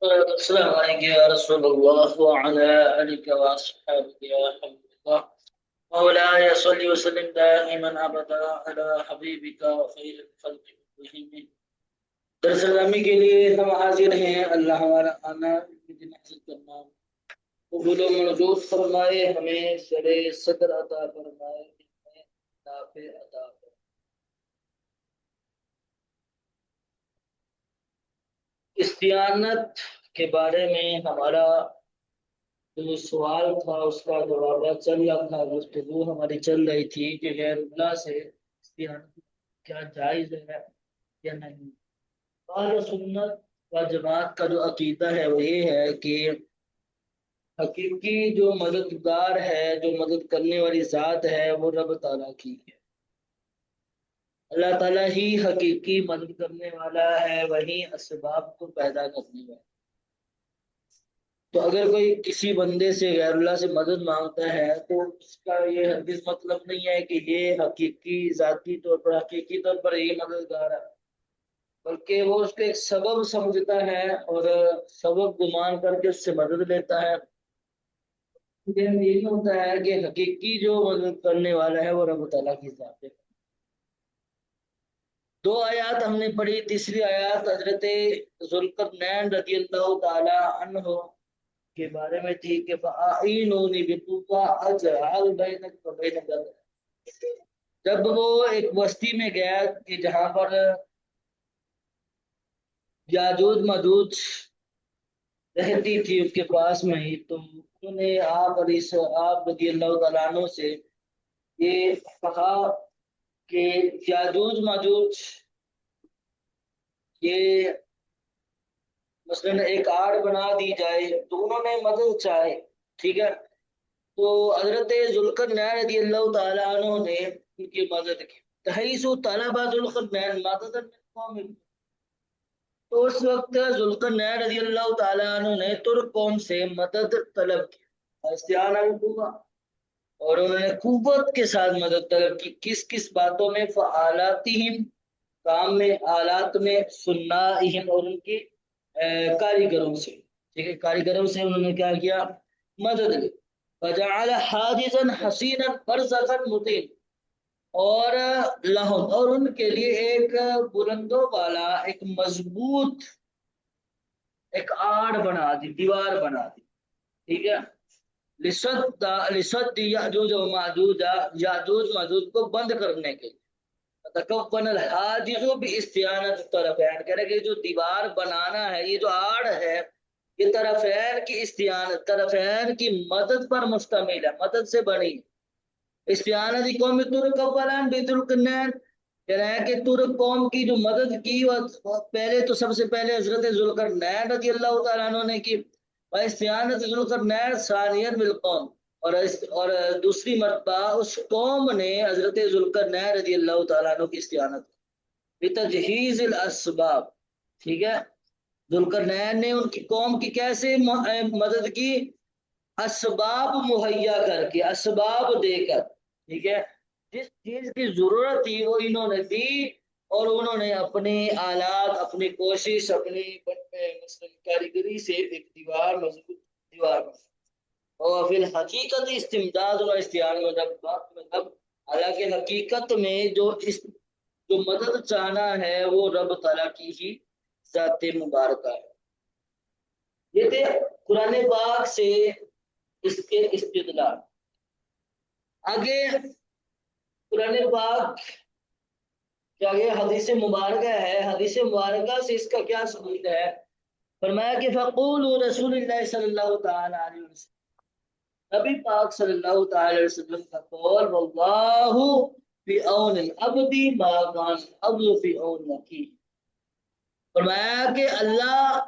السلام عليك يا رسول الله وعلى آلك وأصحابك يا حبيب الله. مولاي صل وسلم دائما أبدا على حبيبك وخير الخلق كلهم. درس نامی کے لیے ہم حاضر ہیں، اللہ ہمارا آنا دن حاصل کرنا قبول و منظور فرمائے، ہمیں سرے صدر عطا فرمائے، ہمیں نافع عطا فرمائے۔ استعانت کے بارے میں ہمارا جو سوال تھا اس کا جواب چل رہا تھا، گفتگو ہماری چل رہی تھی کہ غیر اللہ سے استعانت کیا جائز ہے یا نہیں۔ اہل سنت و جماعت کا جو عقیدہ ہے وہ یہ ہے کہ حقیقی جو مددگار ہے، جو مدد کرنے والی ذات ہے، وہ رب تعالیٰ کی ہے۔ اللہ تعالیٰ ہی حقیقی مدد کرنے والا ہے، وہی اسباب کو پیدا کرنے والا ہے۔ تو اگر کوئی کسی بندے سے غیر اللہ سے مدد مانگتا ہے تو اس کا یہ ہرگز مطلب نہیں ہے کہ یہ حقیقی ذاتی طور پر حقیقی طور پر یہی مددگار ہے، بلکہ وہ اس کو ایک سبب سمجھتا ہے اور سبب گمان کر کے اس سے مدد لیتا ہے۔ یہ نہیں ہوتا ہے کہ حقیقی جو مدد کرنے والا ہے وہ رب تعالیٰ کی ذات ہے۔ دو آیات ہم نے پڑھی، تیسری آیات حضرت ذوالقرنین رضی اللہ تعالی عنہ کے بارے میں تھی کہ فَأَعِينُونِي بِقُوَّةٍ أَجْعَلْ بَيْنَكُمْ وَبَيْنَ الْقَوْمِ۔ جب وہ ایک بستی میں گیا کہ جہاں پر یاجوج ماجوج رہتی تھی اس کے پاس میں ہی، تو انہوں نے آپ رضی اللہ تعالیٰ عنہ سے یہ کہا کہ یاجوج ماجوج یہ مثلاً ایک آڑ بنا دی جائے، تو انہوں نے مدد چاہے، ٹھیک ہے۔ تو حضرت ذوالقرنین رضی اللہ تعالیٰ عنہ نے ان کی مدد کی۔ تحیث طلبہ ذوالقرنین مدد من قوم، تو اس وقت ذوالقرنین رضی اللہ تعالیٰ عنہ نے ترک قوم سے مدد طلب کی، استعانہ بالقوہ، اور انہوں نے قوت کے ساتھ مدد طلب کی۔ کس کس باتوں میں؟ فعالاتہم، کام میں، آلات میں، سنائہم، اور ان کی کاریگروں سے، ٹھیک ہے، کاریگروں سے انہوں نے کیا کیا؟ مدد لی۔ فجعل حاجزا حسینا برزخا متین، اور لہم، اور ان کے لیے ایک بلندوں والا ایک مضبوط ایک آڑ بنا دی، دیوار بنا دی، ٹھیک ہے، لسد یاجوج و ماجوج، یاجوج ماجوج کو بند کرنے کے لیے۔ تکون الحاجز باستعانت الطرفین، کہہ رہے کہ جو دیوار بنانا ہے، یہ جو آڑ ہے، یہ طرفین کی استعانت، طرفین کی مدد پر مشتمل ہے، مدد سے بنی۔ استعانت قوم ترک اولا بذوالقرنین، کہہ رہے ہیں کہ ترک قوم کی جو مدد کی وہ پہلے تو سب سے پہلے حضرت ذوالقرنین رضی اللہ تعالیٰ عنہ نے کی، اور استعانت ذوالقرنین ثانیاً بالقوم، اور دوسری مرتبہ اس قوم نے حضرت ذوالقرنین رضی اللہ تعالیٰ عنہ کی استعانت بتجہیز الاسباب، ٹھیک ہے۔ ذوالقرنین نے ان کی قوم کی کیسے مدد کی؟ اسباب مہیا کر کے، اسباب دے کر، ٹھیک ہے، جس چیز کی ضرورت تھی وہ انہوں نے دی، اور انہوں نے اپنے آلات، اپنی کوشش، اپنی کاریگری سے ایک دیوار، مضبوط دیوار بنا۔ اور فی الحقیقت استمداد و استعانہ مطلب، حالانکہ حقیقت میں جو مدد چاہنا ہے وہ رب تعالیٰ کی ہی ذات مبارکہ ہے۔ یہ تھے قرآن پاک سے اس کے استدلال۔ آگے قرآن پاک کے آگے حدیث مبارکہ ہے، حدیث مبارکہ سے اس کا کیا ثبوت ہے؟ فرمایا کہ فقولوا رسول اللہ صلی اللہ تعالی علیہ وسلم، نبی پاک صلی اللہ تعالی علیہ وسلم کا قول، واللہ فی عون العبد ما کان العبد فی عون اخیہ، فرمایا کہ اللہ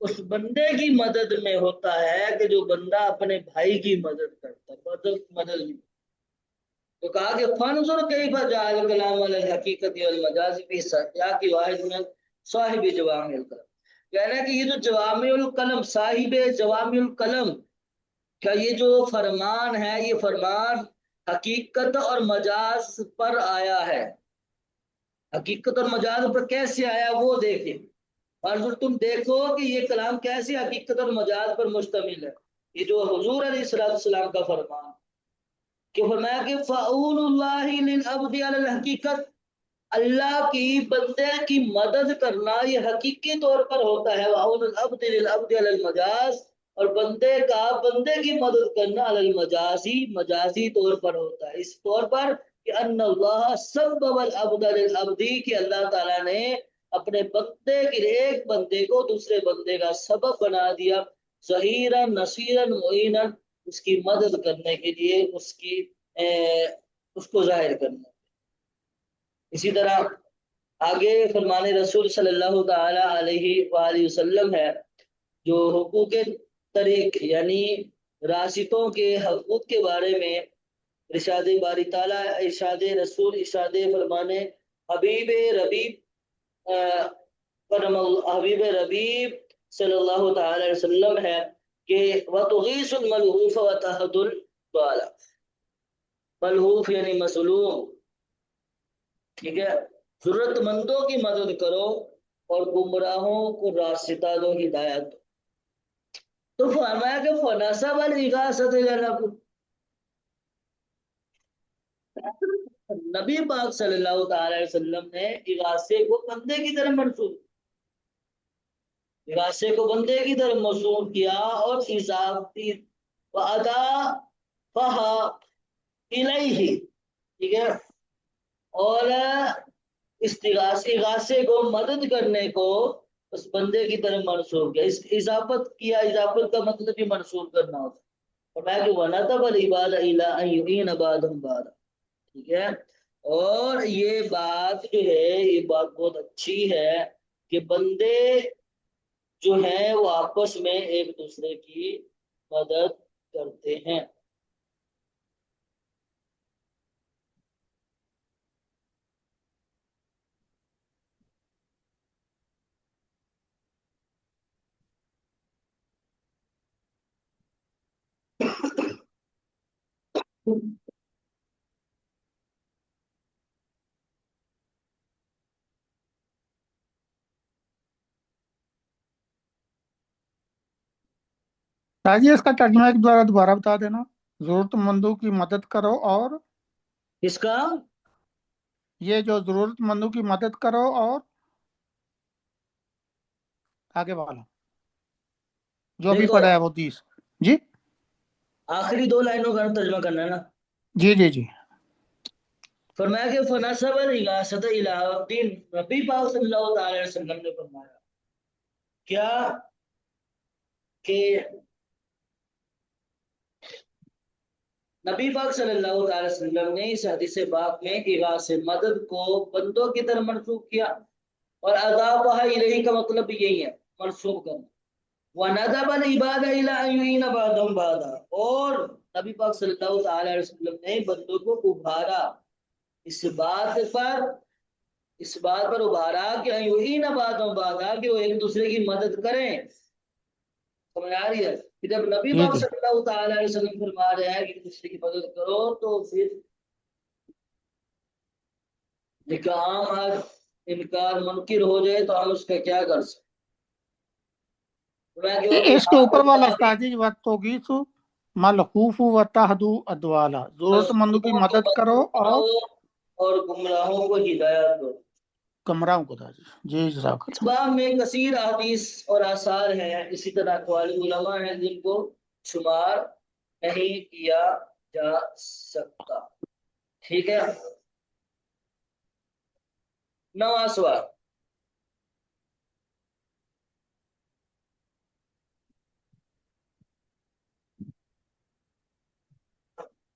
اس بندے کی مدد میں ہوتا ہے کہ جو بندہ اپنے بھائی کی مدد کرتا ہے، مدد نہیں۔ تو کہا کہ فانظر کیف جعل کلام الحقیقت والمجاز فی سیاق واحد من صاحب جوامع الکلم، کہنا ہے کہ یہ جو جوامع الکلم، صاحب جوامع الکلم کا یہ جو فرمان ہے، یہ فرمان حقیقت اور مجاز پر آیا ہے۔ حقیقت اور مجاز پر کیسے آیا وہ دیکھیں۔ اور تم دیکھو کہ یہ کلام کیسے حقیقت اور مجاز پر مشتمل ہے. یہ جو حضور علیہ السلام کا فرمان کہ فرمایا کہ فَأُولُ اللَّهِ لِلْعَبْدِ عَلَى الْحَقِيقَةِ، اللہ کی بندے کی مدد کرنا یہ حقیقی طور پر ہوتا ہے. وَأَوْنُ الْعَبْدِ لِلْعَبْدِ عَلَى الْمَجَازِ، اور بندے کا بندے کی مدد کرنا علی المجازی مجازی طور پر ہوتا ہے، اس طور پر کہ ان اللہ سبب العبد للعبد، کہ اللہ تعالیٰ نے اپنے بندے کے ایک بندے کو دوسرے بندے کا سبب بنا دیا، ظہیرا نصیرا معینا، اس کی مدد کرنے کے لیے، اس کو ظاہر کرنا. اسی طرح آگے فرمان رسول صلی اللہ تعالی علیہ وآلہ وسلم ہے جو حقوق طریق یعنی راستوں کے حقوق کے بارے میں ارشاد باری تعالیٰ، ارشاد رسول، ارشاد فرمانے حبیب ربیب حبیب ربیب صلی اللہ تعالی علیہ وسلم ہے کہ وَتُغِيثُ الْمَلْهُوفَ وَتَهْدُ الْضَالَ، ملہوف یعنی مظلوم، ٹھیک ہے، ضرورت مندوں کی مدد کرو اور گمراہوں کو راستہ دو، ہدایت دو. تو فرمایا کہ فنسب الاغاثۃ الی العبد، نبی پاک صلی اللہ تعالی علیہ وسلم نے اغاثے کو بندے کی طرف منسوب، اغاثے کو بندے کی طرف منسوب کیا، اور اضافی وعدا فہا الیہ، ٹھیک ہے، اور اغاثے کو مدد کرنے کو اس بندے کی طرف منسوب کیا. اس اضافت کیا، اضافت کا مطلب بھی منسوب کرنا ہوتا ہے. فرمایا کہ وَنَدَبَ الْعِبَادَ إِلَىٰ أَن يُعِينَ بَعْضَهُم بَعْضًا، ٹھیک ہے. اور یہ بات جو ہے، یہ بات بہت اچھی ہے کہ بندے جو ہیں وہ آپس میں ایک دوسرے کی مدد کرتے ہیں. تاجی اس کا ترجمہ ایک دوبارہ بتا دینا. ضرورت مندوں کی مدد کرو، اور اس کا یہ جو ضرورت مندوں کی مدد کرو اور آگے والا جو ابھی دیکھو پڑھا ہے وہ 30. جی آخری دو لائنوں کا ترجمہ کرنا ہے نا. جی جی جی. فرمایا کہ فنسب الاغاثۃ الی العبد، نبی پاک صلی اللہ تعالی علیہ وسلم نے فرمایا کیا کہ نبی پاک صلی اللہ تعالی وسلم نے اس حدیث پاک میں اغاثے مدد کو بندوں کی طرف منسوخ کیا، اور اضافہ الیہ کا مطلب بھی یہی ہے، منسوخ کرنا. وَنَدَبَ الْعِبَادَ إِلَىٰ أَن يُعِينَ بَعْضَهُم بَعْضًا، اور نبی پاک صلی اللہ تعالی علیہ وسلم نے بندوں کو ابھارا اس بات پر ابھارا کہ ان يُعِينَ بَعْضَهُم بَعْضًا، کہ وہ ایک دوسرے کی مدد کریں. سمجھ آ رہی ہے کہ جب نبی جی پاک جی صلی اللہ تعالی علیہ وسلم فرما رہے ہیں کہ ایک دوسرے کی مدد کرو، تو پھر ایک عام انکار منکر ہو جائے تو ہم اس کا کیا کر سکتے. اس کے اوپر والا استاذی وَتُغِيثُ ملحوف وَتَهْدُ الضَّالَ، ضرورت مندوں کی مدد کرو اور گمراہوں کو ہدایت دو. گمراہوں کو تاجی. جی جزاک اس اللہ. باب میں کثیر احادیث اور آثار ہیں، اسی طرح اقوال علماء ہیں جن کو شمار نہیں کیا جا سکتا. ٹھیک ہے. 9واں سوال،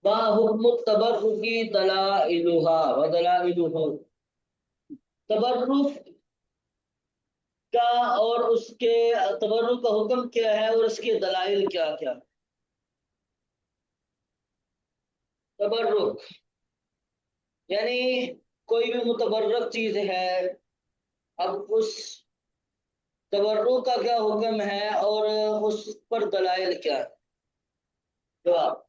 ما حکم التبرک دلائلها ودلائلہ، تبرک کا اور اس کے تبرک کا حکم کیا ہے اور اس کے دلائل کیا کیا. تبرک یعنی کوئی بھی متبرک چیز ہے، اب اس تبرک کا کیا حکم ہے اور اس پر دلائل کیا ہے. جواب،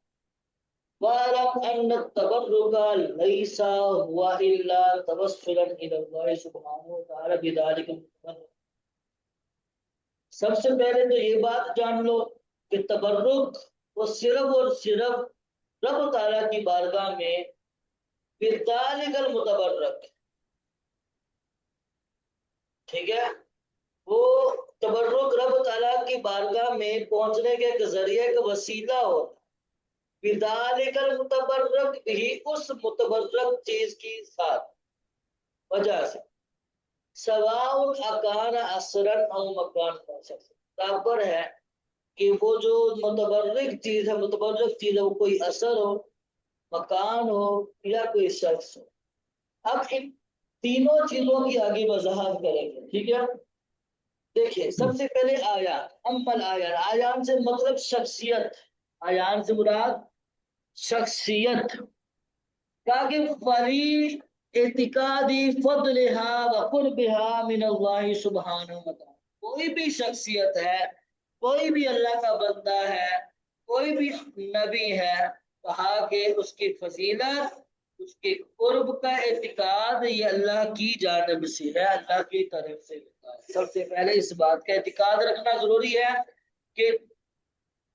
وَاعْلَمْ أَنَّ التَّبَرُّكَ لَيْسَ هُوَ إِلَّا تَوَسُّلًا إِلَى اللَّهِ سُبْحَانَهُ وَتَعَالَى بِذَلِكَ التَّبَرُّكِ، سب سے پہلے تو یہ بات جان لو کہ تبرک وہ صرف اور صرف رب تعالیٰ کی بارگاہ میں بذالک المتبرک، ٹھیک ہے، وہ تبرک رب تعالیٰ کی بارگاہ میں پہنچنے کے ایک ذریعے کا وسیلہ ہو، بذالک المتبرک بھی اس متبرک چیز کی ساتھ وجہ سے، سواء اکان اثرا او مکان، برابر ہے کہ وہ جو متبرک چیز ہے، متبرک چیز ہے، وہ کوئی اثر ہو، مکان ہو یا کوئی شخص ہو۔ اب ان تینوں چیزوں کی آگے وضاحت کریں گے، ٹھیک ہے۔ دیکھیں سب سے پہلے آیات، امل آیات، آیات سے مطلب شخصیت، آیات سے مراد شخصیت، تاکہ فری اعتقادی فضلها وقربها من اللہ سبحانہ وتعالی، کوئی بھی شخصیت ہے، کوئی بھی اللہ کا بندہ ہے، کوئی بھی نبی ہے، کہا کہ اس کی فضیلت، اس کے قرب کا اعتقاد یہ اللہ کی جانب سے ہے، اللہ کی طرف سے ہوتا ہے۔ سب سے پہلے اس بات کا اعتقاد رکھنا ضروری ہے کہ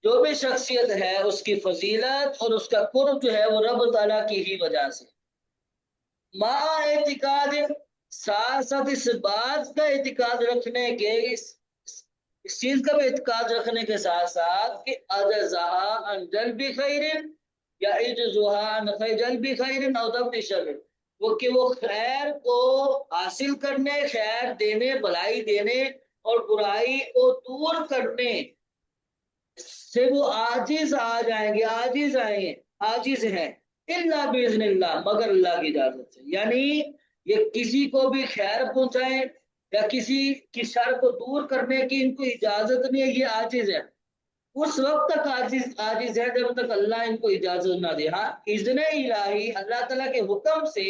جو بھی شخصیت ہے اس کی فضیلت اور اس کا قرب جو ہے وہ رب تعالیٰ کی ہی وجہ سے، ما اعتقاد، ساتھ ساتھ اس بات کا اعتقاد رکھنے کے، اس چیز کا بھی اعتقاد رکھنے کے ساتھ ساتھ کہ اجزہا عن جلب خیر یا اجزہا عن جلب خیر او دفع شر، وہ کہ وہ خیر کو حاصل کرنے، خیر دینے، بھلائی دینے اور برائی کو دور کرنے سے وہ عاجز آ جائیں گے، عاجز آئیں گے، عاجز ہیں، الا باذن اللہ، مگر اللہ کی اجازت سے، یعنی یہ کسی کو بھی خیر پہنچائیں یا کسی کی شر کو دور کرنے کی ان کو اجازت نہیں ہے، یہ عاجز ہے، اس وقت تک عاجز ہے جب تک اللہ ان کو اجازت نہ دے۔ ہاں اذن الہی، اللہ تعالیٰ کے حکم سے،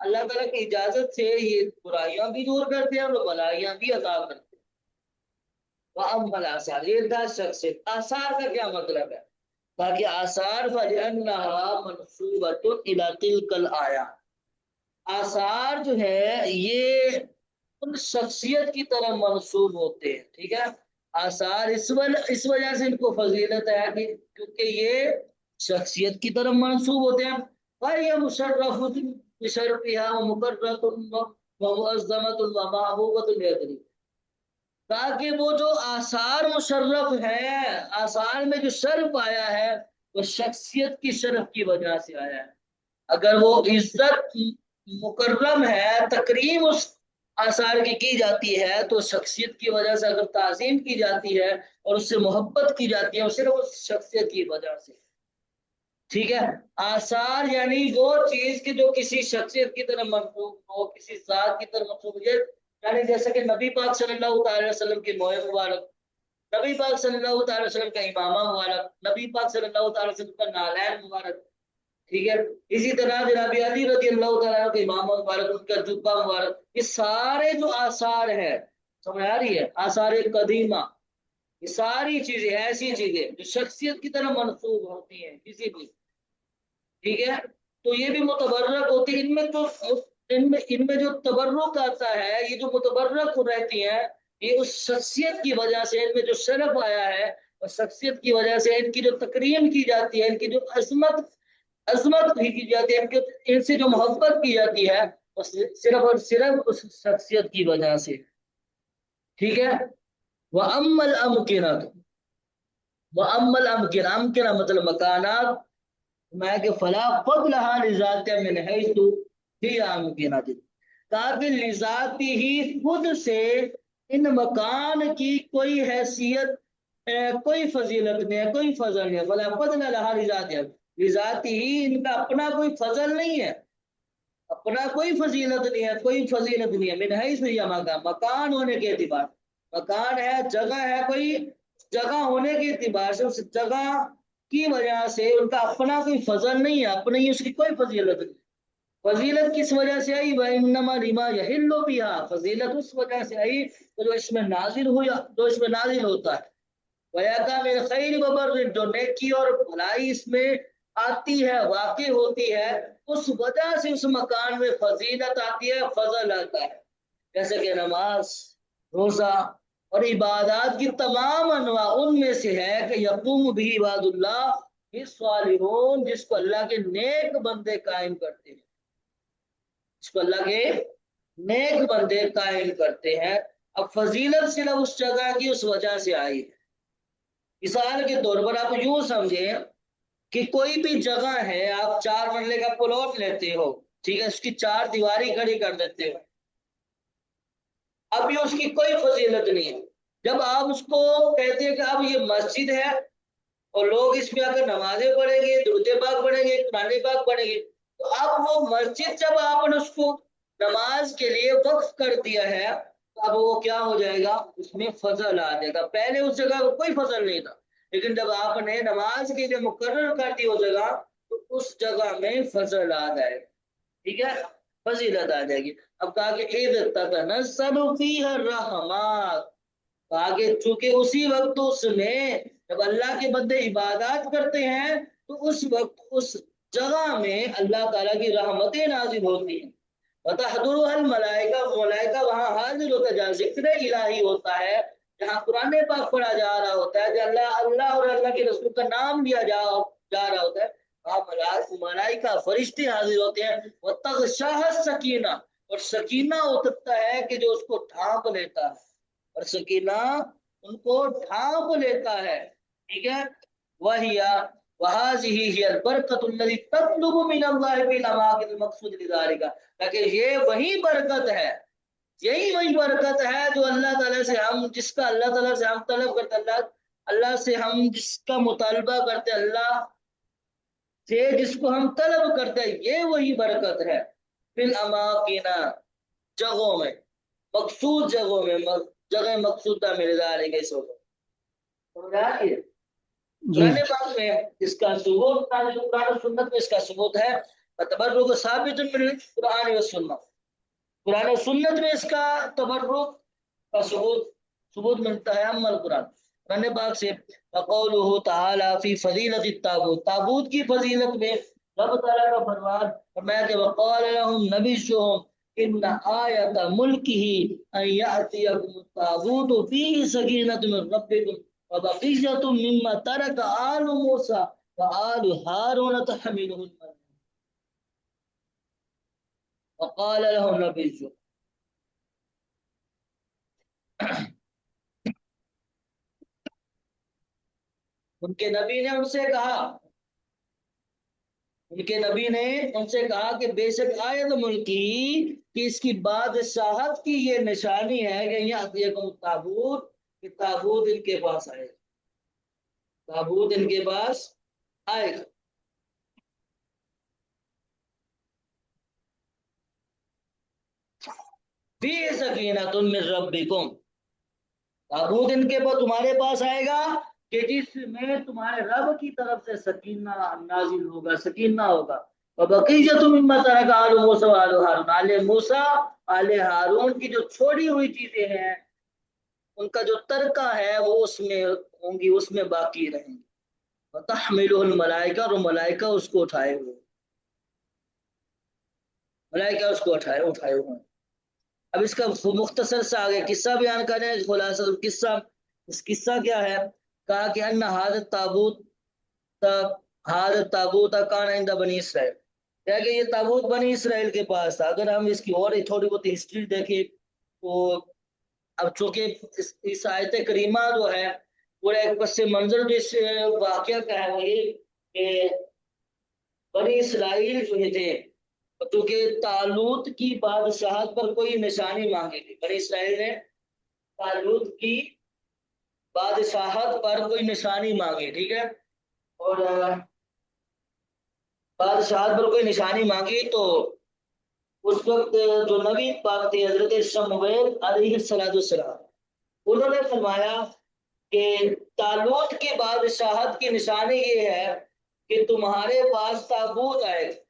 اللہ تعالیٰ کی اجازت سے یہ برائیاں بھی دور کرتے ہیں اور بھلائیاں بھی عطا کرتے ہیں۔ وَأَمَّا الْآثَارُ، یہ تھا شخصیت۔ آثار کا کیا مطلب ہے؟ تاکہ آثار فَلِأَنَّهَا مَنْسُوبَةٌ إِلَى تِلْكَ الْآيَاتِ، آثار جو ہے یہ ان شخصیت کی طرح منسوب ہوتے ہیں، ٹھیک ہے۔ آثار اس وجہ سے ان کو فضیلت ہے کہ کیونکہ یہ شخصیت کی طرف منسوب ہوتے ہیں، وَهِيَ مُشَرَّفَةٌ بِشَرْفِهَا وَمُكَرَّمَةٌ وَمُعَظَّمَةٌ وَمَحْبُوبَةٌ لِأَجْلِهِ، تاکہ وہ جو آثار مشرف ہے، آثار میں جو شرف آیا ہے وہ شخصیت کی شرف کی وجہ سے آیا ہے۔ اگر وہ عزت مکرم ہے، تکریم اس آثار کی جاتی ہے تو شخصیت کی وجہ سے، اگر تعظیم کی جاتی ہے اور اس سے محبت کی جاتی ہے صرف اس شخصیت کی وجہ سے، ٹھیک ہے۔ آثار یعنی وہ چیز کہ جو کسی شخصیت کی طرف منسوب ہو، کسی ذات کی طرف منسوب ہو، یعنی جیسے کہ نبی پاک صلی اللہ تعالی وسلم کی موئے مبارک، نبی پاک صلی اللہ تعالی وسلم کا امامہ مبارک، نبی پاک صلی اللہ تعالی وسلم کا نالین مبارک، ٹھیک ہے۔ اسی طرح جناب علی رضی اللہ تعالیٰ کا امامہ مبارک، ان کا جبہ مبارک، یہ سارے جو آثار ہیں، سمجھ آ رہی ہے، آثار قدیمہ، یہ ساری چیزیں ایسی چیزیں جو شخصیت کی طرح منسوب ہوتی ہیں کسی بھی، ٹھیک ہے، تو یہ بھی متبرک ہوتی ہے۔ ان میں جو تبرک آتا ہے، یہ جو متبرک رہتی ہیں، یہ اس شخصیت کی وجہ سے، ان میں جو شرف آیا ہے اور شخصیت کی وجہ سے ان کی جو تکریم کی جاتی ہے، ان کی جو عظمت بھی کی جاتی ہے، ان سے جو محبت کی جاتی ہے، صرف اور صرف اس شخصیت کی وجہ سے، ٹھیک ہے۔ وَأَمَّا الْأَمْكِنَةُ، وَأَمَّا الْأَمْكِنَةُ، أمكنة مطلب مکانات، میں کہ فلا فضلها لذات من حیث ہی امکنۃ، تاکہ لذاتی ہی خود سے ان مکان کی کوئی حیثیت، کوئی فضیلت نہیں ہے، کوئی فضل نہیں ہے، فلا فضل لها لذاتها، لذاتی ہی ان کا اپنا کوئی فضل نہیں ہے، اپنا کوئی فضیلت نہیں ہے، کوئی فضیلت نہیں ہے، من حیث ہی مکان ہونے کے اعتبار، مکان ہے، جگہ ہے، کوئی جگہ ہونے کے اعتبار سے، اس جگہ کی وجہ سے ان کا اپنا کوئی فضل نہیں ہے، اپنی اس کی کوئی فضیلت نہیں۔ فضیلت کس وجہ سے آئی؟ وَإِنَّمَا لِمَا يَحِلُّ بِهَا، فضیلت اس وجہ سے آئی جو اس میں نازل ہویا، جو اس میں نازل ہوتا ہے، وَيَقَعُ مِنْ خَيْرٍ وَبَرٍّ، جو نیکی اور بھلائی اس میں آتی ہے، واقع ہوتی ہے، اس وجہ سے اس مکان میں فضیلت آتی ہے، فضل آتا ہے، جیسے کہ نماز، روزہ اور عبادات کی تمام انواع ان میں سے ہے کہ یقوم بھی عباد اللہ الصالحون، جس کو اللہ کے نیک بندے قائم کرتے ہیں، جس کو اللہ کے نیک بندے قائم کرتے ہیں۔ اب فضیلت صرف اس جگہ کی اس وجہ سے آئی ہے۔ مثال کے طور پر آپ یوں سمجھیں کہ کوئی بھی جگہ ہے، آپ 4 مرلے کا پلاٹ لیتے ہو، ٹھیک ہے، اس کی 4 دیواری کھڑی کر دیتے ہو، اب یہ اس کی کوئی فضیلت نہیں ہے۔ جب آپ اس کو کہتے ہیں کہ اب یہ مسجد ہے اور لوگ اس میں آ کر نمازیں پڑھیں گے، درود پاک پڑھیں گے، قرآن پاک پڑھیں گے، تو اب وہ مسجد جب آپ نے اس کو نماز کے لیے وقف کر دیا ہے، اب وہ کیا ہو جائے گا، اس میں فضل آ جائے گا۔ پہلے اس جگہ کو کوئی فضل نہیں تھا، لیکن جب آپ نے نماز کے لیے مقرر کر دی وہ جگہ، تو اس جگہ میں فضل آ جائے گا، ٹھیک ہے، فضیلت آ جائے گی۔ اب کہا کہ اذ تتنزل فیہا الرحمات، کہا کہ چونکہ اسی وقت اس میں جب اللہ کے بندے عبادات کرتے ہیں تو اس وقت اس جگہ میں اللہ تعالیٰ کی رحمتیں نازل ہوتی ہیں، وتحضرها الملائکہ، ملائکہ وہاں حاضر ہوتا ہے، جہاں ذکر الہی ہوتا ہے، جہاں قرآن پاک پڑھا جا رہا ہوتا ہے، جہاں اللہ اور اللہ کے رسول کا نام لیا جا رہا ہوتا ہے، وہاں ملائکہ فرشتے حاضر ہوتے ہیں۔ وتغشاها السکینہ، اور سکینہ اترتا ہے کہ جو اس کو ڈھانپ لیتا ہے، اور سکینہ ان کو ڈھانپ لیتا ہے، ٹھیک ہے۔ وَهَٰذِهِ هِيَ الْبَرْكَةُ الَّتِي تَطْلُبُ مِنَ اللَّهِ فِي الْأَمَاكِنِ الْمَقْصُودِ لِذَٰلِكَ، تاکہ یہ وہی برکت ہے، یہی وہی برکت ہے جو اللہ تعالیٰ سے ہم، جس کا اللہ تعالیٰ سے ہم طلب کرتے، اللہ سے ہم جس کا مطالبہ کرتے، اللہ سے جس کو ہم طلب کرتے، یہ وہی برکت ہے۔ فی الاماکن، جگہوں میں، مقصود جگہوں میں، جگہ مقصودہ میں، ذالک اس وقت سمجھ آ رہی ہے؟ جی قرآن پاک میں اس کا ثبوت، قرآن و سنت میں اس کا ثبوت ہے، تبرک ثابت من قرآن و سنت، قرآن و سنت میں اس کا تبرک کا ثبوت ملتا ہے، اما القرآن، قرآن پاک سے۔ وقولہ تعالی فی فضیلت التابوت، تابوت کی فضیلت میں رب تعالیٰ کا فرمان فرمایا کہ وقال لهم نبیشهم ان آیت ملکہ ان یأتیکم التابوت فیہ سکینۃ من ربکم وبقیۃ مما ترک آل موسیٰ وآل ہارون تحملہ الملائکہ، وقال لهم نبیشهم، ان کے نبی نے ان سے کہا، ان کے نبی نے ان سے کہا کہ بے شک آیت ملکی، کہ اس کی بادشاہت کی یہ نشانی ہے کہ یأتیکم التابوت، کہ تابوت ان کے پاس آئے گا، تابوت ان کے پاس آئے گا۔ فی سکینۃ من ربکم، تابوت ان کے پاس تمہارے پاس آئے گا کہ جس میں تمہارے رب کی طرف سے سکینہ نازل ہوگا، سکینہ ہوگا۔ وبقیۃ مما ترک آل موسیٰ وآل ہارون، آل موسیٰ آل ہارون کی جو چھوڑی ہوئی چیزیں ہیں، ان کا جو ترکہ ہے وہ اس میں ہوں گی، اس میں باقی رہیں گی۔ وتحملہ الملائکہ، اور ملائکہ اس کو اٹھائے ہوئے، ملائکہ اس کو اٹھائے ہوئے۔ اب اس کا مختصر سا آگے قصہ بیان کریں، خلاصہ قصہ، اس قصہ کیا ہے، کہا کہ ان ہذا التابوت کان عند بنی اسرائیل، کہ یہ تابوت بنی اسرائیل کے پاس تھا۔ اگر ہم اس کی اور تھوڑی بہت ہسٹری دیکھیں تو اب چونکہ اس آیت کریمہ جو ہے پورا ایک پس منظر جو اس واقعہ کا ہے وہ یہ کہ بنی اسرائیل جو تھے، کیونکہ طالوت کی بادشاہت پر کوئی نشانی مانگی تھی، بنی اسرائیل نے طالوت کی بادشاہت پر کوئی نشانی مانگی، ٹھیک ہے، اور بادشاہت پر کوئی نشانی مانگی تو اس وقت جو نبی پاک تھے حضرت شمویل علیہ السلام، انہوں نے فرمایا کہ طالوت کی بادشاہت کی نشانی یہ ہے کہ تمہارے پاس تابوت آئے گا۔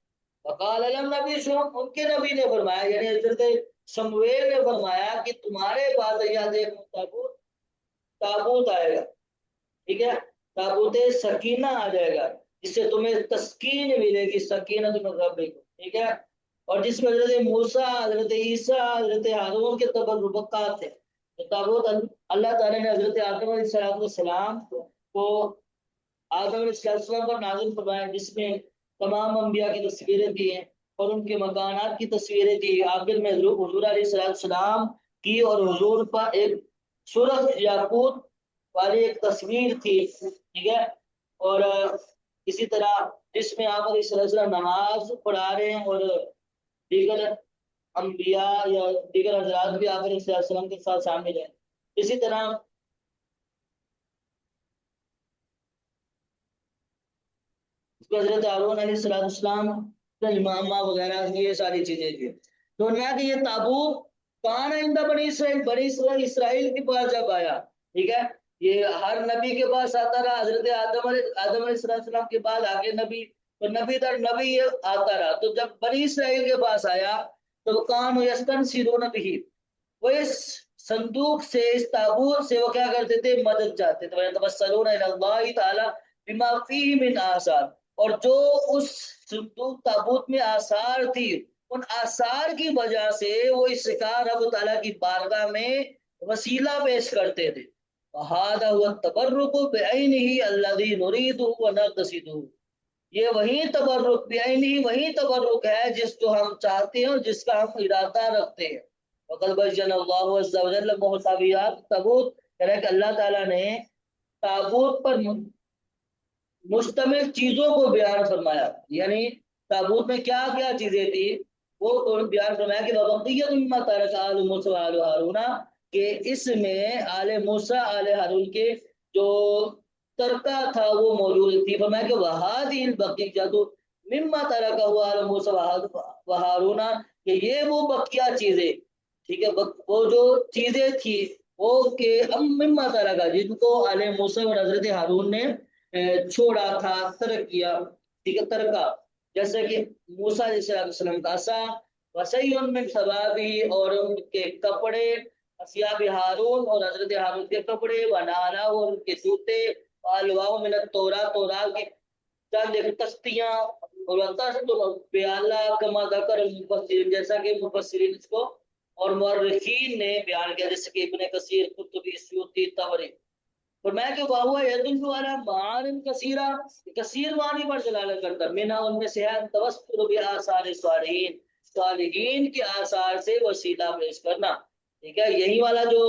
وقال لهم نبیہم، ان کے نبی نے فرمایا، یعنی حضرت شمویل نے فرمایا کہ تمہارے پاس تابوت آئے گا، ٹھیک ہے، تابوت سکینہ آ جائے گا، جس سے تمہیں تسکین ملے گی، سکینہ من ربکم، ٹھیک ہے، اور جس میں حضرت موسیٰ، حضرت عیسیٰ، حضرت ہارون کے تبرکات تھے، تو تابوت اللہ تعالیٰ نے حضرت آدم علیہ السلام کو آدم علیہ السلام پر نازل فرمایا، جس میں تمام انبیاء کی تصویریں دی ہیں اور ان کے مکانات کی تصویریں دی۔ آخر میں حضور علیہ السلام کی اور حضور پر ایک سرخ یاقوت والی ایک تصویر تھی، ٹھیک ہے، اور اسی طرح جس میں آپ علیہ السلام نماز پڑھا رہے ہیں اور دیگر انبیاء یا دیگر حضرات بھی آپ علیہ السلام کے ساتھ شامل ہیں۔ اسی طرح حضرت ہارون علیہ السلام کا امامہ وغیرہ یہ ساری چیزیں تھی۔ تو نہ کہ یہ تابوت کہاں آئندہ بنی اسرائیل کے پاس جب آیا، ٹھیک ہے، یہ ہر نبی کے پاس آتا رہا، حضرت آدم علیہ السلام کے بعد آگے نبی، تو نبی در نبی یہ آتا رہا۔ تو جب بنی اسرائیل کے پاس آیا تو کان یستنصرون به، وہ اس صندوق سے، اس تابوت سے وہ کیا کرتے تھے؟ مدد چاہتے تھے۔ وَيَتَوَسَّلُونَ إِلَى اللَّهِ تعالیٰ بِمَا فِيهِ مِنْ آثار، اور جو اس صندوق تابوت میں آثار تھی، ان آثار کی وجہ سے وہ اس کا رب تعالیٰ کی بارگاہ میں وسیلہ پیش کرتے تھے۔ وَهَذَا هُوَ التَّبَرُّكُ بِعَيْنِهِ الَّذِي نُرِيدُهُ وَنَقْتَصِدُهُ، یہ وہی تبرک بعینہ، وہی تبرک ہے جس کو ہم چاہتے ہیں اور جس کا ہم ارادہ رکھتے ہیں۔ وقد بین اللہ عز وجل محتویات تابوت، کہ اللہ تعالیٰ نے تابوت پر مشتمل چیزوں کو بیان فرمایا، یعنی تابوت میں کیا کیا چیزیں تھی وہ بیان فرمایا کہ وبقیۃ مما ترک آل موسیٰ و آل ہارون، کہ اس میں آل موسیٰ آل ہارون کے جو ترکہ تھا وہ موجود تھی۔ فرمایا کہ وہذہ البقیۃ مما ترک آل موسیٰ و ہارون، کہ یہ وہ بقیہ چیزیں، ٹھیک ہے، وہ جو چیزیں تھی وہ کہ مما ترک، جن کو آل موسیٰ اور حضرت ہارون نے چھوڑا تھا، ترک کیا، ٹھیک ہے، ترکا، جیسے کہ موسیٰ علیہ السلام کا عصا، وسیع من ثوابہ، اور ان کے کپڑے، ثیاب ہارون، اور حضرت ہارون کے کپڑے، ونالا، اور ان کے جوتے، الواء من التوراۃ، تورات کی چند ایک تختیاں، اور پیالہ، کما ذکر المفسرین، جیسا کہ مفسرین اس کو اور مورخین نے بیان کیا، جیسے کہ ابن کثیر، قرطبی، سیوطی، طبری۔ فرمایا کہ واہوا یدل علی معان کثیرہ، کثیر معنی پر دلالت کرتا ہے، منہا ان میں سے ہے توسل بآثار صالحین، صالحین کے آثار سے وسیلہ پیش کرنا، ٹھیک ہے، یہی والا جو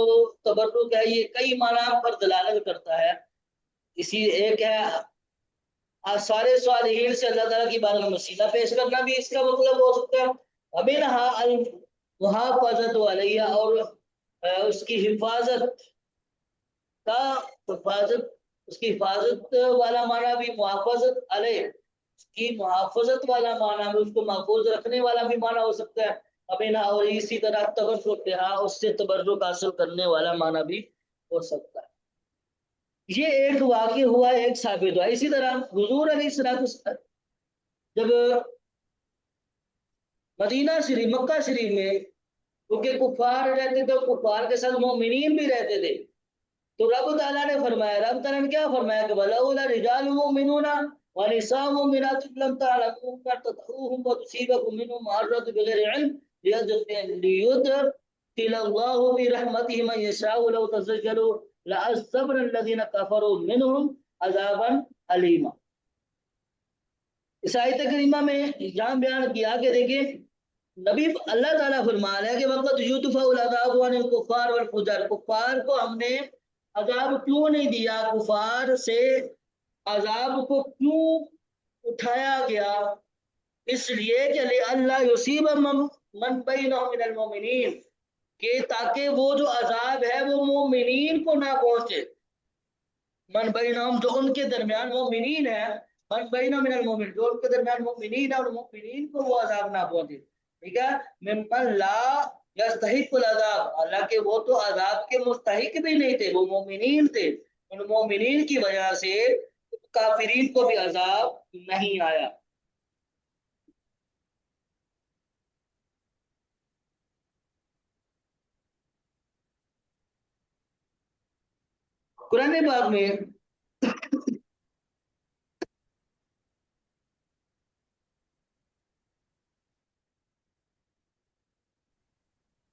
تبرک ہے یہ کئی معنی پر دلالت کرتا ہے۔ اسی ایک ہے آثار صالحین سے اللہ تعالیٰ کی بارگاہ میں وسیلہ پیش کرنا، بھی اس کا مطلب ہو سکتا ہے۔ ومنہا المحافظۃ علیہ، اور اس کی حفاظت کا، حفاظت، اس کی حفاظت والا معنی بھی محافظت علیہ، اس کی محافظت والا معنی بھی، اس کو محفوظ رکھنے والا بھی معنی ہو سکتا ہے ابھی نہ، اور اسی طرح تبرک، اس سے تبرک حاصل کرنے والا معنی بھی ہو سکتا ہے۔ یہ ایک واقع ہوا، ایک ثابت ہوا۔ اسی طرح حضور علیہ السلام جب مدینہ شریف، مکہ شریف میں، کیونکہ کفار رہتے تھے، کفار کے ساتھ مومنین بھی رہتے تھے، تو رب تعالیٰ نے فرمایا، رب تعالیٰ نے کیا فرمایا کہ وَلَوْلَا رِجَالٌ مُؤْمِنُونَ وَنِسَاءٌ مُؤْمِنَاتٌ لَمْ تَعْلَمُوهُمْ فَتَطْئُوهُمْ وَتُصِيبَكُم مِّنْهُمْ مَعَرَّةٌ بِغَيْرِ عِلْمٍ لِيُدْخِلَ اللَّهُ بِرَحْمَتِهِ مَن يَشَاءُ لَوْ تَزَيَّلُوا لَعَذَّبْنَا الَّذِينَ كَفَرُوا مِنْهُمْ عَذَابًا أَلِيمًا۔ اس آیت کریمہ میں جہاں بیان کیا کہ دیکھیں نبی اللہ تعالیٰ فرما رہا ہے کہ وقت یوتفع العذاب عن الکفار والفجار، کفار کو ہم نے عذاب کیوں نہیں دیا، کفار سے عذاب کو کیوں اٹھایا گیا؟ اس لیے کہ اللہ یصیب من بینہم من المؤمنین، کہ تاکہ وہ جو عذاب ہے وہ مومنین کو نہ پہنچے، من بینہم، جو ان کے درمیان مومنین ہے، من بینہم من المؤمنین، جو ان کے درمیان مومنین ہے، اور مومنین کو وہ عذاب نہ پہنچے، ٹھیک ہے، ممن لا یستحق العذاب، حالانکہ وہ تو عذاب کے مستحق بھی نہیں تھے، وہ مومنین تھے، ان مومنین کی وجہ سے کافرین کو بھی عذاب نہیں آیا۔ قرآن پاک میں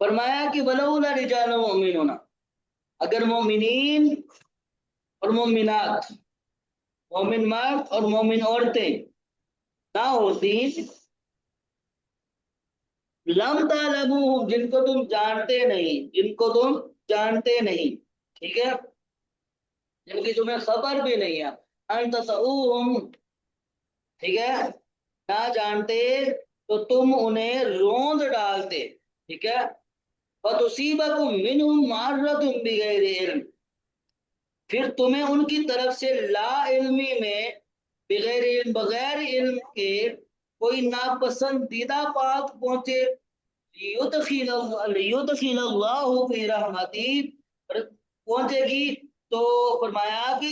فرمایا کہ ولولا رجال مؤمنون، اگر مومنین اور مومنات، مومن مرد اور مومن عورتیں نہ ہوتی، لم تعلموہم، جن کو تم جانتے نہیں، جن کو تم جانتے نہیں، ٹھیک ہے، جن کی تمہیں خبر بھی نہیں ہے، ان تطؤہم، ٹھیک ہے، نہ جانتے تو تم انہیں روند ڈالتے، ٹھیک ہے، فَتُصِيبَكُم مِّنْهُم مَّعَرَّةٌ بِغَيْرِ عِلْمٍ، پھر تمہیں ان کی طرف سے لا علمی میں، بغیر علم، بغیر علم کے کوئی ناپسندیدہ بات پہنچے، لیدخل اللہ فی رحمتی، پہنچے گی، تو فرمایا کہ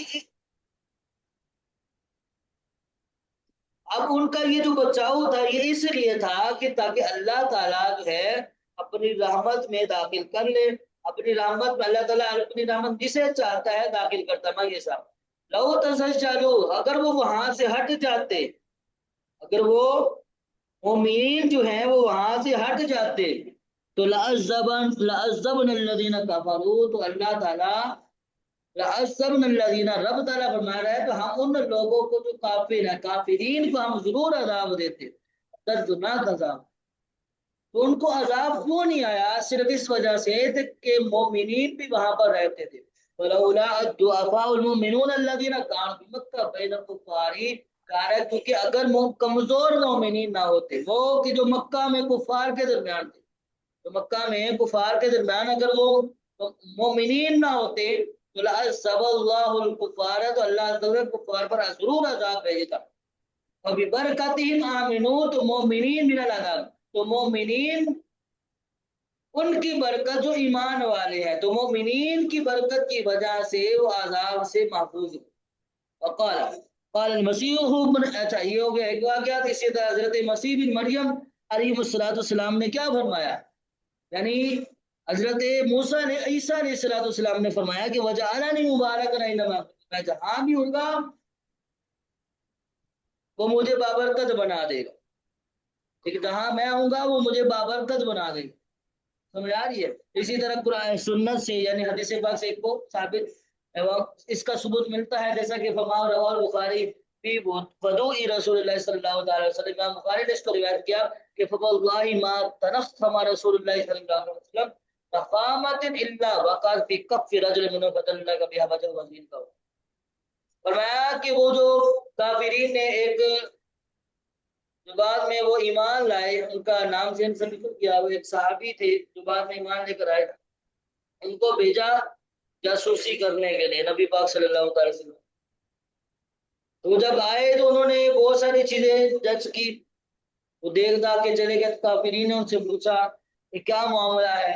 اب ان کا یہ جو بچاؤ تھا یہ اس لیے تھا کہ تاکہ اللہ تعالیٰ جو ہے اپنی رحمت میں داخل کر لے، اپنی رحمت میں اللہ تعالیٰ اپنی رحمت جسے چاہتا ہے داخل کرتا ہے، یہ صاحب لو تزلزلوا، اگر وہ وہاں سے ہٹ جاتے، اگر وہ مومنین جو ہیں وہ وہاں سے ہٹ جاتے، تو لعذبن الذین کفروا، تو اللہ تعالیٰ لعذبن الذین، رب تعالیٰ فرما رہا ہے تو ہم ان لوگوں کو جو کافر ہیں، کافرین کو ہم ضرور عذاب دیتے، دردناک عذاب۔ تو ان کو عذاب کیوں نہیں آیا؟ صرف اس وجہ سے کہ مومنین بھی وہاں پر رہتے تھے، ولولا الضعفاء المؤمنون الذين كانوا بمكة بين الكفار، کیونکہ اگر کمزور مومنین نہ ہوتے، وہ کہ جو مکہ میں کفار کے درمیان تھے، تو مکہ میں کفار کے درمیان اگر وہ مومنین نہ ہوتے تو لعذب اللہ الکفار، تو اللہ تعالیٰ کفار پر ضرور عذاب بھیجتا، وببرکتہم آمنوا، تو مومنین من العذاب، تو مومنین ان کی برکت جو ایمان والے ہیں، تو مومنین کی برکت کی وجہ سے وہ عذاب سے محفوظ ہیں۔ وقال قال المسیح ابن، اچھا یہ ہو گیا ایک واقعہ، اسی طرح حضرت مسیح بن مریم علیہ السلام نے کیا فرمایا، یعنی حضرت موسیٰ نے، عیسیٰ علیہ السلام نے فرمایا کہ وجعلنی مبارکا اینما، میں جہاں بھی ہوں گا وہ مجھے بابرکت بنا دے گا، ٹھیک، جہاں میں ہوں گا وہ مجھے بابرکت بنا دے گا، سمجھ آ رہی ہے؟ اسی طرح قرآن سنت سے یعنی حدیث پاک سے ایک کو ثابت اس کا ثبوت ملتا ہے، جیسا کہ فما رواه البخاری فی وضوء رسول اللہ صلی اللہ علیہ وسلم، امام بخاری نے اس کو روایت کیا کہ فواللہ ما تنخم رسول اللہ صلی اللہ علیہ وسلم نخامۃ الا وقع فی کف رجل منهم فتلق بها وجه وزین کا، فرمایا کہ وہ جو کافرین نے ایک جو بعد میں وہ ایمان لائے، ان کا نام سے ذکر کیا، وہ ایک صحابی تھے جو بعد میں ایمان لے کر آئے، ان کو بھیجا جاسوسی کرنے کے لیے نبی پاک صلی اللہ علیہ وسلم، تو جب آئے تو انہوں نے بہت ساری چیزیں جج کی، وہ دیکھ دا کے چلے گئے، کافرین نے ان سے پوچھا کہ کیا معاملہ ہے،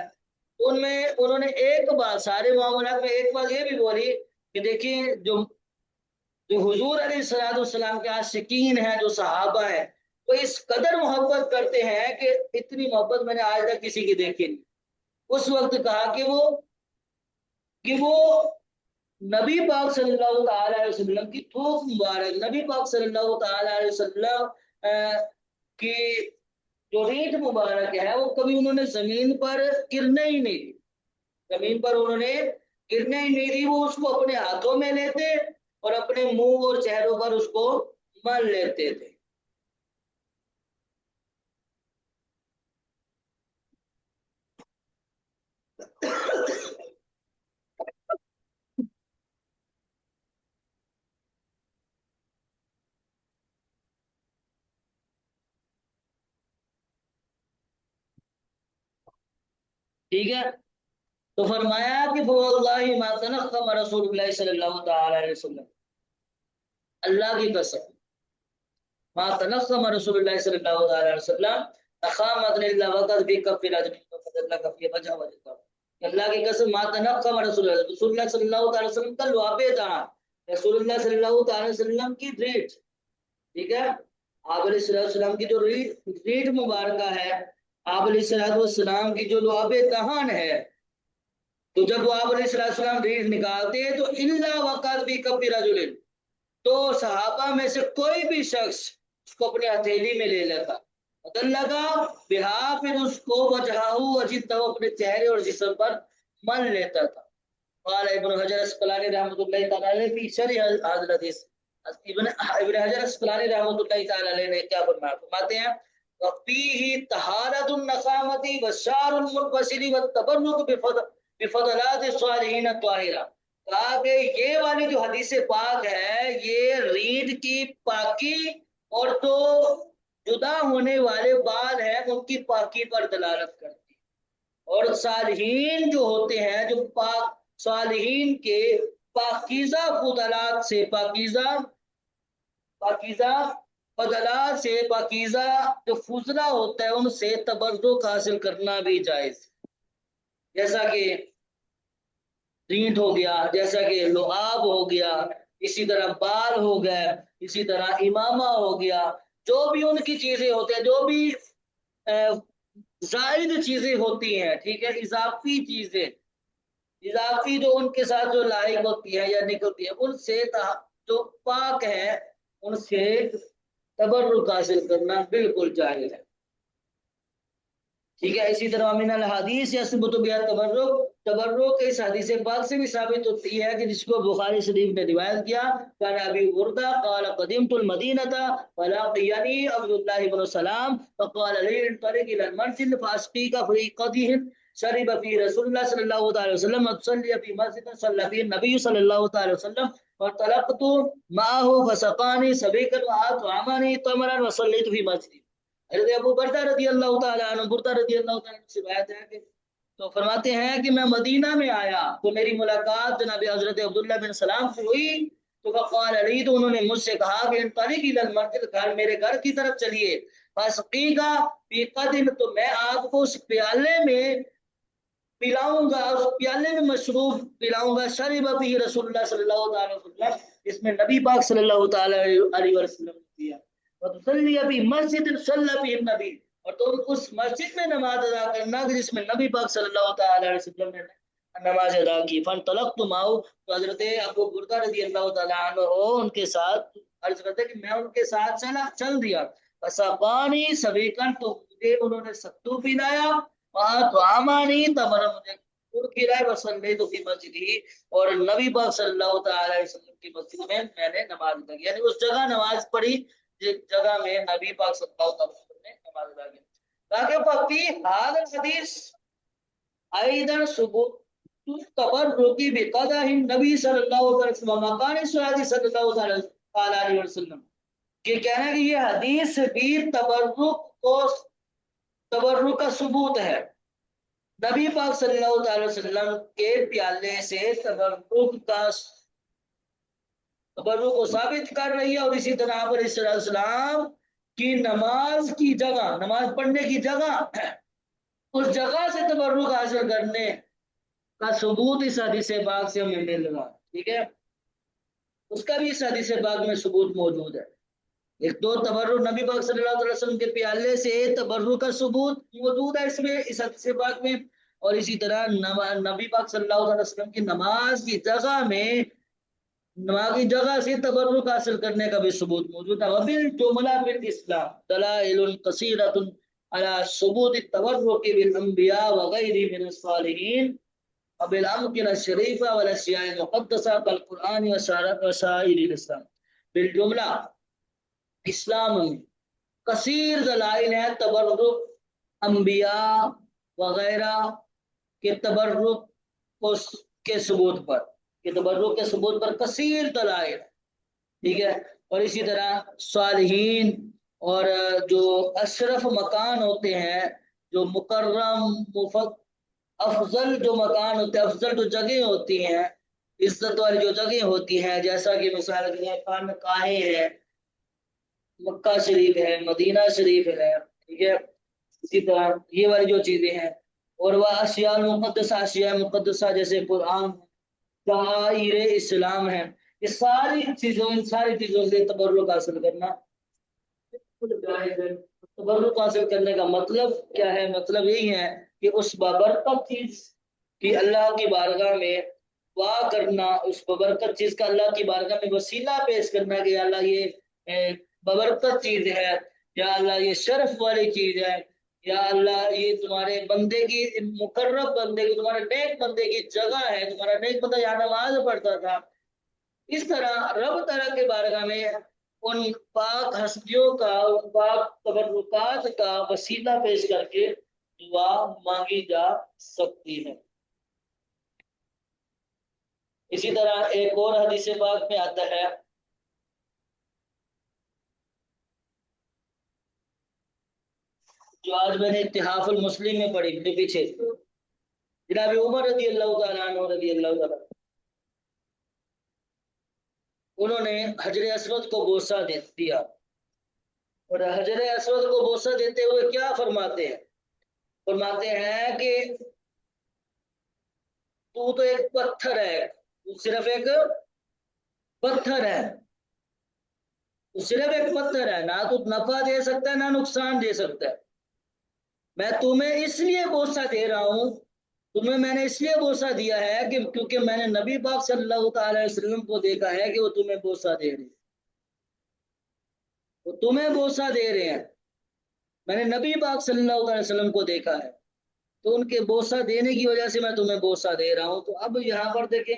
ان میں انہوں نے ایک بات، سارے معاملات میں ایک بات یہ بھی بولی کہ دیکھیں جو حضور علیہ السلام کے عاشقین ہیں، جو صحابہ ہیں، وہ اس قدر محبت کرتے ہیں کہ اتنی محبت میں نے آج تک کسی کی دیکھی نہیں۔ اس وقت کہا کہ وہ نبی پاک صلی اللہ تعالی علیہ وسلم کی تھوک مبارک، نبی پاک صلی اللہ تعالی علیہ وسلم کی جو ریٹ مبارک ہے وہ کبھی انہوں نے زمین پر گرنے ہی نہیں دی، زمین پر انہوں نے گرنے ہی نہیں دی، وہ اس کو اپنے ہاتھوں میں لیتے اور اپنے منہ اور چہروں پر اس کو مل لیتے تھے۔ ٹھیک ہے، تو فرمایا کہ فواللہ ما تنخم رسول اللہ صلی اللہ تعالی علیہ وسلم، اللہ کی قسم، ما تنخم رسول اللہ صلی اللہ تعالی علیہ وسلم نخامت الا وقد فی کف رجل فقد لك فی وجه وجه، اللہ کی قسم، ما تنخم رسول اللہ صلی اللہ تعالی وسلم کا لوابے تھا، رسول اللہ صلی اللہ تعالی وسلم کی ریٹ، ٹھیک ہے، آپ علیہ السلام کی جو ریٹ مبارکہ ہے، آپ علیہ السلام کی جو لعاب دہان ہے، تو جب وہ آپ علیہ السلام ریٹ نکالتے تو الا وقت بھی کبھی رجل، تو صحابہ میں سے کوئی بھی شخص اس کو اپنی ہتھیلی میں لے لیتا، بدل لگا بہا، پھر اس کو وجہہ وجہہ اپنے چہرے اور جسم پر مل لیتا تھا، قال ابن حجر اسقلانی رحمۃ اللہ تعالی علیہ فی شرح هذا الحدیث، ابن حجر اسقلانی رحمۃ اللہ تعالی علیہ نے کیا فرمایا؟ فرماتے ہیں وفیہ طہارۃ النخامۃ والشعر المنفصل والتبرک بفضلات الصالحین الطاہرہ، کہا کہ یہ والی جو حدیث پاک ہے یہ ریڑھ کی پاکی اور جو جدا ہونے والے بال ہیں ان کی پاکی پر دلالت کرتی ہے، اور صالحین جو ہوتے ہیں جو پاک صالحین کے پاکیزہ فضلات سے پاکیزہ فضلات سے پاکیزہ جو فضلہ ہوتا ہے ان سے تبرک حاصل کرنا بھی جائز، جیسا کہ رینٹ ہو گیا، جیسا کہ لعاب ہو گیا، اسی طرح بال ہو گئے، اسی طرح امامہ ہو گیا، جو بھی ان کی چیزیں ہوتے ہیں، جو بھی زائد چیزیں ہوتی ہیں، ٹھیک ہے، اضافی چیزیں، اضافی جو ان کے ساتھ جو لائق ہوتی ہے یا نکلتی ہے ان سے جو پاک ہے ان سے تبرک حاصل کرنا بالکل جائز ہے، ٹھیک ہے۔ اسی طرح من الحدیث یا ثبوت بیا تبرک اس حدیث پاک سے بھی ثابت ہوتی ہے کہ جس کو بخاری شریف نے روایت کیا، قال ابی بردہ قال قدمت المدینہ فلاقینی عبد اللہ بن سلام فقال لی انطلق الى المنزل فاسقیک فریقته شرب فی رسول اللہ صلی اللہ تعالی وسلم وصلی فی مسجد صلی فی النبی صلی اللہ تعالی وسلم فانطلقت معه فسقانی سبیکا وآطعمنی تمرا وصلیت فی مسجد۔ حضرت ابو بردہ رضی اللہ تعالیٰ عنہ، بردہ رضی اللہ تعالیٰ عنہ سے روایت ہے کہ تو فرماتے ہیں کہ میں مدینہ میں آیا تو میری ملاقات جناب حضرت عبداللہ بن سلام سے ہوئی، تو فقال علی، تو انہوں نے مجھ سے کہا کہ انطلق الی المسجد، گھر میرے گھر کی طرف چلیے، فاسقیگا فی قدم، تو میں آپ کو اس پیالے میں پلاؤں گا، اس پیالے میں مشروب پلاؤں گا، شرب فی رسول اللہ صلی اللہ تعالی وسلم، اس میں نبی پاک صلی اللہ تعالی علیہ وسلم کیا، وتصلی فی مسجد صلی فی النبی، اور تم اس مسجد میں نماز ادا کرنا کہ جس میں نبی پاک صلی اللہ تعالی علیہ وسلم نے نماز ادا کی۔ فانطلقت معه، تو حضرت ابو بردہ رضی اللہ تعالی عنہ ان کے ساتھ عرض کرتے کہ میں ان کے ساتھ چل دیا، فسقانی سبیکن، تو مجھے انہوں نے ستو پلایا، وآطعمنی تمرا، مجھے گڑ کھلائے، وصلیت فی مسجد ہی، اور نبی پاک صلی اللہ تعالی علیہ وسلم کی مسجد میں نے نماز ادا کی، یعنی اس جگہ نماز پڑھی جس جگہ میں نبی پاک صلی اللہ علیہ وسلم نے نماز ادا کی۔ تاکہ فقی هذا الحدیث ایضا ثبوت تبرک بقدح النبی صلی اللہ علیہ وسلم مکان صلی اللہ علیہ وسلم، کہ کہنا ہے کہ یہ حدیث بھی تبرک کا ثبوت ہے، نبی پاک صلی اللہ علیہ وسلم کے پیالے سے تبرک کو ثابت کر رہی ہے، اور اسی طرح آپ علیہ السلام کی نماز کی جگہ، نماز پڑھنے کی جگہ، اس جگہ سے تبرک حاصل کرنے کا ثبوت اس حدیث پاک سے ہمیں مل رہا، ٹھیک ہے، اس کا بھی اس حدیث پاک میں ثبوت موجود ہے۔ ایک تو تبرک نبی پاک صلی اللہ علیہ وسلم کے پیالے سے تبرک کا ثبوت موجود ہے اس حدیث پاک میں، اور اسی طرح نبی پاک صلی اللہ علیہ وسلم کی نماز کی جگہ میں، نماز کی جگہ سے تبرک حاصل کرنے کا بھی ثبوت موجود ہے۔ وبالجملہ بالاسلام دلائل کثیرۃ علی ثبوت التبرک بالانبیاء وغیرہ من الصالحین وبالامکنہ الشریفہ والاشیاء المقدسہ کالقرآن وسائر الاسلام۔ بالجملہ اسلام میں کثیر دلائل ہیں تبرک انبیاء وغیرہ کے تبرک کے ثبوت پر، کہ تبرک کے ثبوت پر کثیر دلائل، ٹھیک ہے، اور اسی طرح صالحین اور جو اشرف مکان ہوتے ہیں، جو مکرم افضل جو مکان ہوتے ہیں، افضل جو جگہ ہوتی ہیں، عزت والی جو جگہ ہوتی ہیں، جیسا کہ مثال کے لیے خانقاہیں ہیں، مکہ شریف ہے، مدینہ شریف ہے، ٹھیک ہے، اسی طرح یہ والی جو چیزیں ہیں، اور وہ اشیاء مقدسہ، اشیاء مقدسہ جیسے قرآن، شعائر اسلام ہے، یہ ساری چیزوں، ان ساری چیزوں سے تبرک حاصل کرنا جائز ہے۔ تبرک حاصل کرنے کا مطلب کیا ہے؟ مطلب یہی ہے کہ اس بابرکت چیز کی اللہ کی بارگاہ میں دعا کرنا، اس بابرکت چیز کا اللہ کی بارگاہ میں وسیلہ پیش کرنا کہ اللہ یہ بابرکت چیز ہے، یا اللہ یہ شرف والی چیز ہے، یا اللہ یہ تمہارے بندے کی مقرب بندے کی تمہارے نیک بندے کی جگہ ہے، تمہارا نیک بندہ یہاں نماز پڑھتا تھا. اس طرح رب تعالیٰ کے بارگاہ میں ان پاک ہستیوں کا، ان پاک تبرکات کا وسیلہ پیش کر کے دعا مانگی جا سکتی ہے. اسی طرح ایک اور حدیث پاک میں آتا ہے، جو آج میں نے اتحاف المسلم میں پڑھی جو پیچھے جناب عمر رضی اللہ تعالیٰ عنہ رضی اللہ تعالیٰ انہوں نے حجر اسود کو بوسہ دیا، اور حجر اسود کو بوسہ دیتے ہوئے کیا فرماتے ہیں؟ فرماتے ہیں کہ تو ایک پتھر ہے، تو صرف ایک پتھر ہے، تو صرف ایک پتھر ہے، نہ تو نفع دے سکتا ہے نہ نقصان دے سکتا ہے. میں تمہیں اس لیے بوسہ دے رہا ہوں، تمہیں میں نے اس لیے بوسہ دیا ہے کہ کیونکہ میں نے نبی پاک صلی اللہ تعالی علیہ وسلم کو دیکھا ہے کہ وہ تمہیں بوسہ دے رہے ہیں، وہ تمہیں بوسہ دے رہے ہیں. میں نے نبی پاک صلی اللہ علیہ وسلم کو دیکھا ہے، تو ان کے بوسہ دینے کی وجہ سے میں تمہیں بوسہ دے رہا ہوں. تو اب یہاں پر دیکھیں،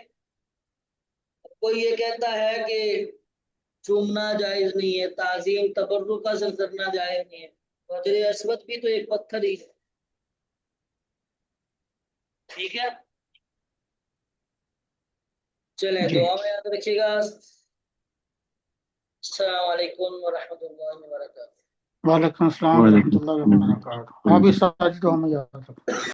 کوئی یہ کہتا ہے کہ چومنا جائز نہیں ہے، تعظیم تبرک کا کرنا جائز نہیں ہے. حجر اسود بھی تو ایک پتھر ہی ہے. ٹھیک ہے، چلیں جی دعا میں یاد رکھیے گا. السلام علیکم ورحمۃ اللہ وبرکاتہ. وعلیکم السلام ورحمۃ اللہ وبرکاتہ. آپ بھی ساتھ دعا میں یاد رکھیں.